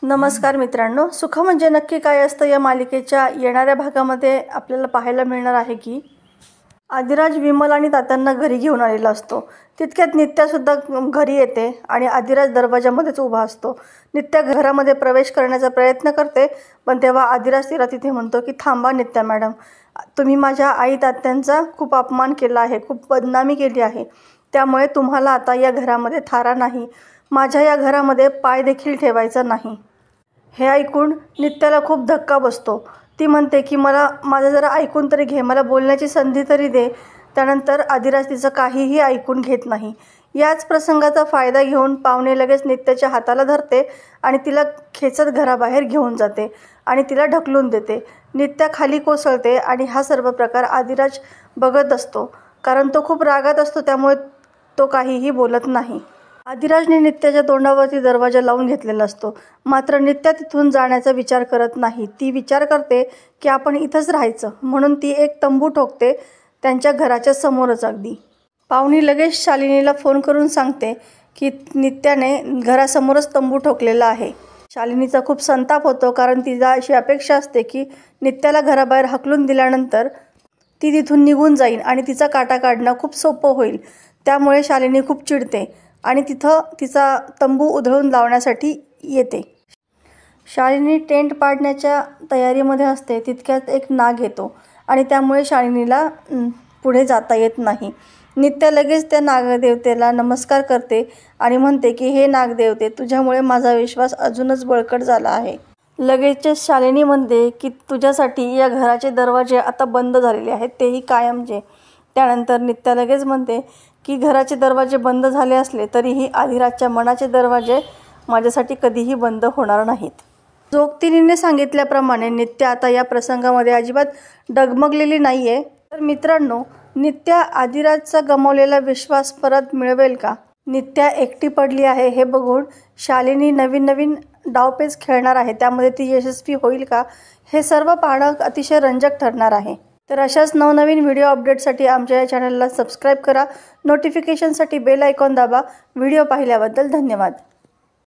नमस्कार मित्रांनो, सुख म्हणजे नक्की काय असतं या मालिकेच्या येणाऱ्या भागामध्ये आपल्याला पाहायला मिळणार आहे की आदिराज विमल आणि तात्यांना घरी घेऊन आलेला असतो। तितक्यात नित्यासुद्धा घरी येते आणि आदिराज दरवाजामध्येच उभा असतो। नित्या घरामध्ये प्रवेश करण्याचा प्रयत्न करते, पण तेव्हा आदिराज तिला तिथे म्हणतो की थांबा नित्या मॅडम, तुम्ही माझ्या आई तात्यांचा खूप अपमान केला आहे, खूप बदनामी केली आहे, त्यामुळे तुम्हाला आता या घरामध्ये थारा नाही, माझ्या या घरामध्ये पाय देखील ठेवायचा नाही। हे ऐकून नित्याला खूप धक्का बसतो। ती म्हणते की मला माझं जरा ऐकून तरी घे, मला बोलण्याची संधी तरी दे। त्यानंतर आदिराज तिचं काहीही ऐकून घेत नाही। याच प्रसंगाचा फायदा घेऊन पाहुणे लगेच नित्याच्या हाताला धरते आणि तिला खेचत घराबाहेर घेऊन जाते आणि तिला ढकलून देते। नित्या खाली कोसळते आणि हा सर्व प्रकार आदिराज बघत असतो, कारण तो खूप रागात असतो, त्यामुळे तो काहीही बोलत नाही। आदिराजने नित्याच्या तोंडावरती दरवाजा लावून घेतलेला असतो, मात्र नित्या तिथून जाण्याचा विचार करत नाही। ती विचार करते की आपण इथंच राहायचं, म्हणून ती एक तंबू ठोकते त्यांच्या घराच्या समोरच अगदी। पाहुणी लगेच शालिनीला फोन करून सांगते की नित्याने घरासमोरच तंबू ठोकलेला आहे। शालिनीचा खूप संताप होतो, कारण तिला अशी अपेक्षा असते की नित्याला घराबाहेर हकलून दिल्यानंतर ती तिथून निघून जाईल आणि तिचा काटा काढणं खूप सोपं होईल। त्यामुळे शालिनी खूप चिडते आणि तिथं तिचा तंबू उधळून लावण्यासाठी येते। शालिनी टेंट पाडण्याच्या तयारीमध्ये असते, तितक्यात एक नाग येतो आणि त्यामुळे शालिनीला पुढे जाता येत नाही। नित्या लगेच त्या नागदेवतेला नमस्कार करते आणि म्हणते की हे नागदेवते, तुझ्यामुळे माझा विश्वास अजूनच बळकट झाला आहे। लगेचच शालिनी म्हणते की तुझ्यासाठी या घराचे दरवाजे आता बंद झालेले आहेत, तेही कायमचे। त्यानंतर नित्या लगेच म्हणते की घराचे दरवाजे बंद झाले असले तरीही आदिराजच्या मनाचे दरवाजे माझ्यासाठी कधीही बंद होणार नाहीत। जोगतिनीने सांगितल्याप्रमाणे नित्या आता या प्रसंगामध्ये अजिबात डगमगलेली नाही आहे। तर मित्रांनो, नित्या आदिराजचा गमावलेला विश्वास परत मिळवेल का? नित्या एकटी पडली आहे हे बघून शालिनी नवीन नवीन डावपेच खेळणार आहे, त्यामध्ये ती यशस्वी होईल का? हे सर्व पाहणं अतिशय रंजक ठरणार आहे। तर अशाच नवनवीन व्हिडिओ अपडेटसाठी आमच्या या चॅनलला सबस्क्राईब करा, नोटिफिकेशनसाठी बेल आयकॉन दाबा। व्हिडिओ पाहिल्याबद्दल धन्यवाद।